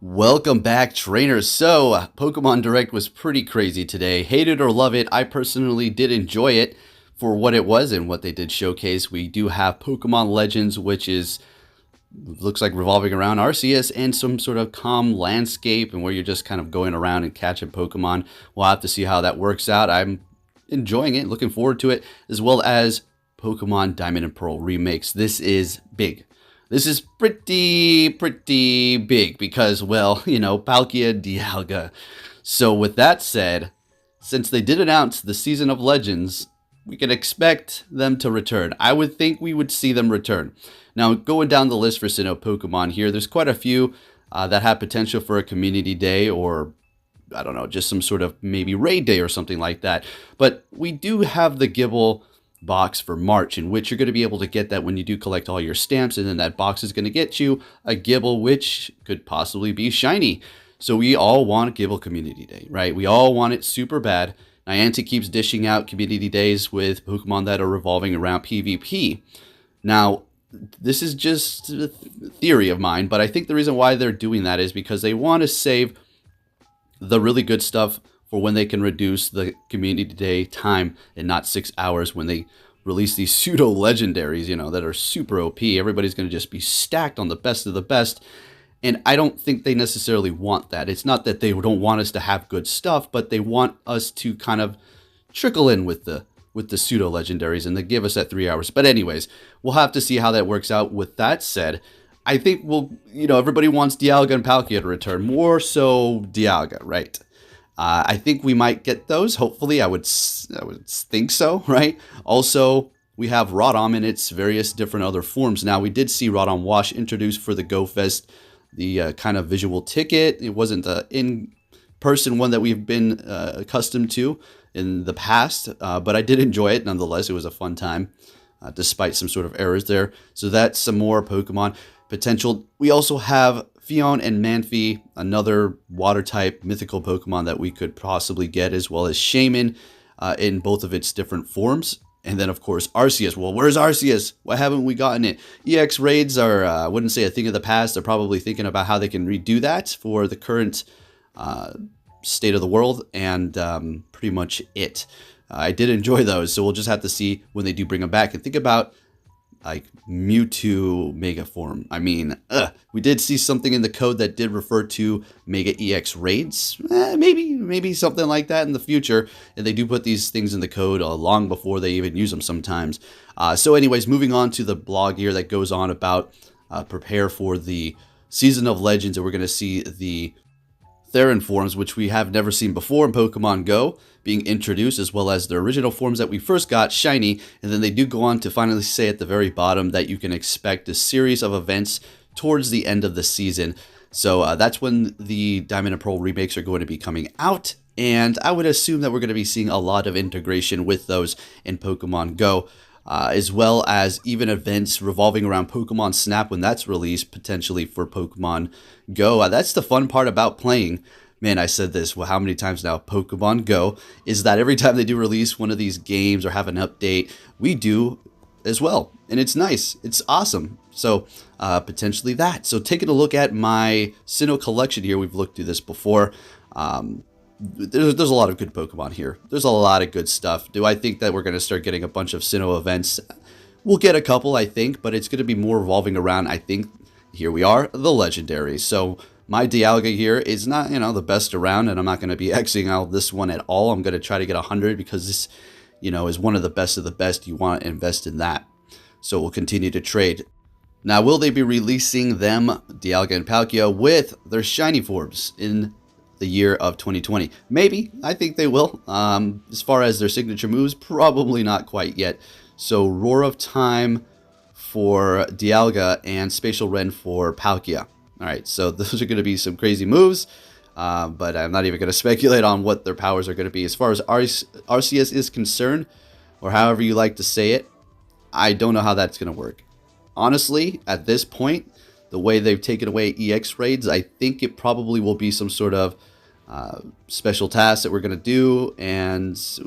Welcome back, trainers. So, Pokemon Direct was pretty crazy today. Hate it or love it, I personally did enjoy it for what it was and what they did showcase. We do have Pokemon Legends, which is looks like revolving around Arceus and some sort of calm landscape and where you're just kind of going around and catching Pokemon. We'll have to see how that works out. I'm enjoying it, looking forward to it, as well as Pokemon Diamond and Pearl remakes. This is big. This is pretty big because, well, Palkia and Dialga. So with that said, since they did announce the Season of Legends, we can expect them to return. I would think we would see them return. Now, going down the list for Sinnoh Pokemon here, there's quite a few that have potential for a community day or, I don't know, just some sort of maybe raid day or something like that. But we do have the Gible box for March, in which you're going to be able to get that when you do collect all your stamps, and then that box is going to get you a Gible, which could possibly be shiny. So we all want Gible Community Day, right? We all want it super bad. Niantic keeps dishing out community days with Pokemon that are revolving around PvP. Now, this is just a theory of mine, but I think the reason why they're doing that is because they want to save the really good stuff for when they can reduce the community day time and not 6 hours when they release these pseudo legendaries, that are super OP. Everybody's going to just be stacked on the best of the best. And I don't think they necessarily want that. It's not that they don't want us to have good stuff, but they want us to kind of trickle in with the pseudo legendaries and they give us that 3 hours. But anyways, we'll have to see how that works out. With that said, I think everybody wants Dialga and Palkia to return. More so Dialga, right? I think we might get those. Hopefully, I would think so, right? Also, we have Rodom in its various different other forms. Now, we did see Rodom Wash introduced for the Go Fest, the kind of visual ticket. It wasn't the in-person one that we've been accustomed to in the past, but I did enjoy it nonetheless. It was a fun time, despite some sort of errors there. So that's some more Pokemon potential. We also have Fion and Manphy, another water-type mythical Pokemon that we could possibly get, as well as Shaman in both of its different forms. And then, of course, Arceus. Well, where's Arceus? Why haven't we gotten it? EX raids are, I wouldn't say a thing of the past. They're probably thinking about how they can redo that for the current state of the world, and pretty much it. I did enjoy those, so we'll just have to see when they do bring them back. And think about like Mewtwo Mega Form. I mean, we did see something in the code that did refer to Mega EX raids. Maybe something like that in the future. And they do put these things in the code long before they even use them sometimes. So anyways, moving on to the blog here that goes on about prepare for the Season of Legends. And we're going to see the Theron forms, which we have never seen before in Pokemon Go, being introduced, as well as the original forms that we first got, shiny. And then they do go on to finally say at the very bottom that you can expect a series of events towards the end of the season. So that's when the Diamond and Pearl remakes are going to be coming out. And I would assume that we're going to be seeing a lot of integration with those in Pokemon Go, as well as even events revolving around Pokemon Snap when that's released, potentially for Pokemon Go. That's the fun part about playing. Man, I said this, well, how many times now? Pokemon Go is that every time they do release one of these games or have an update, we do as well. And it's nice. It's awesome. So potentially that. So taking a look at my Sinnoh collection here, we've looked through this before. There's a lot of good Pokemon here. There's a lot of good stuff. Do I think that we're going to start getting a bunch of Sinnoh events? We'll get a couple, I think, but it's going to be more revolving around, I think, here we are, the legendaries. So my Dialga here is not, the best around, and I'm not going to be Xing out this one at all. I'm going to try to get 100 because this, is one of the best of the best. You want to invest in that. So we'll continue to trade. Now, will they be releasing them, Dialga and Palkia, with their shiny forms in the year of 2020? Maybe. I think they will. As far as their signature moves, probably not quite yet. So Roar of Time for Dialga and Spatial Rend for Palkia. All right, so those are going to be some crazy moves, but I'm not even going to speculate on what their powers are going to be. As far as Arceus is concerned, or however you like to say it, I don't know how that's going to work. Honestly, at this point, the way they've taken away EX raids, I think it probably will be some sort of special task that we're going to do, and it's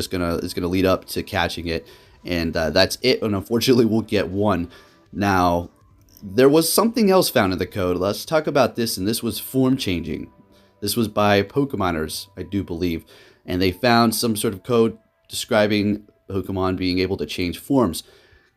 going to lead up to catching it, and that's it. And unfortunately, we'll get one. Now, There was something else found in the code. Let's talk about this, and this was form changing. This was by Pokemoners, I do believe, and they found some sort of code describing Pokemon being able to change forms.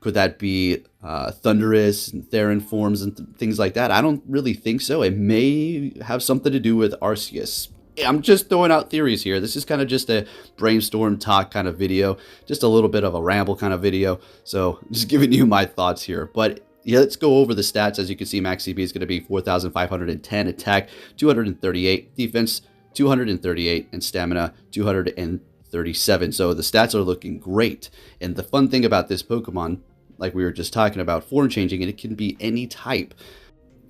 Could that be Thundurus and Theron forms and things like that? I don't really think so. It may have something to do with Arceus. I'm just throwing out theories here. This is kind of just a brainstorm talk kind of video, just a little bit of a ramble kind of video. So just giving you my thoughts here. But yeah, let's go over the stats. As you can see, max CP is going to be 4,510, attack 238, defense 238, and stamina 237. So the stats are looking great. And the fun thing about this Pokemon, like we were just talking about, form changing, and it can be any type.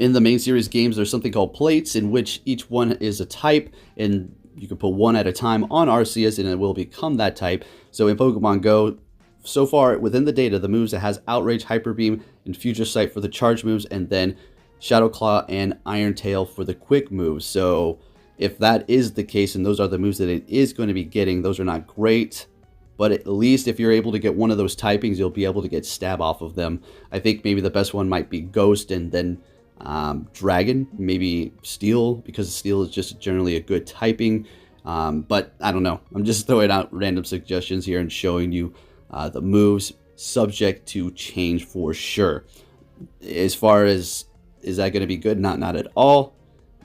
In the main series games, there's something called plates, in which each one is a type, and you can put one at a time on Arceus, and it will become that type. So in Pokemon Go, so far within the data, the moves, it has Outrage, Hyper Beam, and Future Sight for the charge moves, and then Shadow Claw and Iron Tail for the quick moves. So if that is the case, and those are the moves that it is going to be getting, those are not great. But at least if you're able to get one of those typings, you'll be able to get stab off of them. I think maybe the best one might be Ghost, and then Dragon, maybe Steel, because Steel is just generally a good typing. But I don't know. I'm just throwing out random suggestions here and showing you the moves, subject to change for sure. As far as, is that going to be good? Not at all.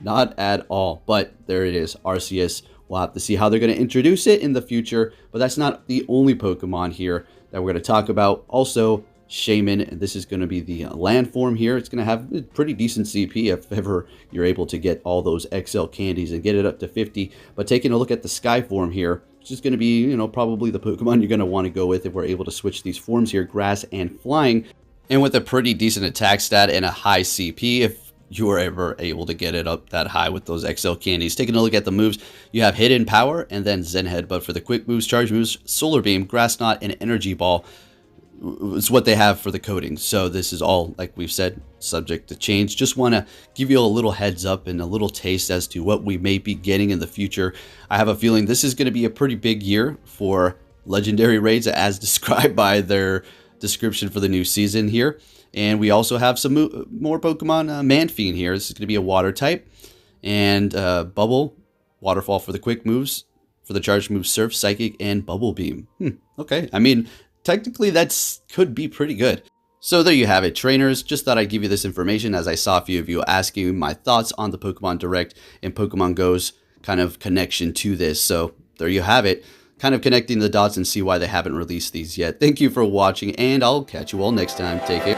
Not at all. But there it is, Arceus. We'll have to see how they're going to introduce it in the future. But that's not the only Pokemon here that we're going to talk about. Also, Shaman, and this is going to be the land form here. It's going to have a pretty decent CP if ever you're able to get all those XL candies and get it up to 50. But taking a look at the Sky form here, which is going to be, you know, probably the Pokemon you're going to want to go with if we're able to switch these forms here, Grass and Flying. And with a pretty decent attack stat and a high CP, if you were ever able to get it up that high with those XL candies. Taking a look at the moves, you have Hidden Power and then Zen Head. But for the quick moves, charge moves, Solar Beam, Grass Knot, and Energy Ball is what they have for the coding. So this is all, like we've said, subject to change. Just want to give you a little heads up and a little taste as to what we may be getting in the future. I have a feeling this is going to be a pretty big year for legendary raids as described by their description for the new season here. And we also have some more Pokemon Manfiend here. This is going to be a water type. And Bubble, Waterfall for the quick moves. For the charge moves, Surf, Psychic, and Bubble Beam. Okay, I mean, technically that's could be pretty good. So there you have it, trainers. Just thought I'd give you this information as I saw a few of you asking my thoughts on the Pokemon Direct and Pokemon Go's kind of connection to this. So there you have it. Kind of connecting the dots and see why they haven't released these yet. Thank you for watching, and I'll catch you all next time. Take care.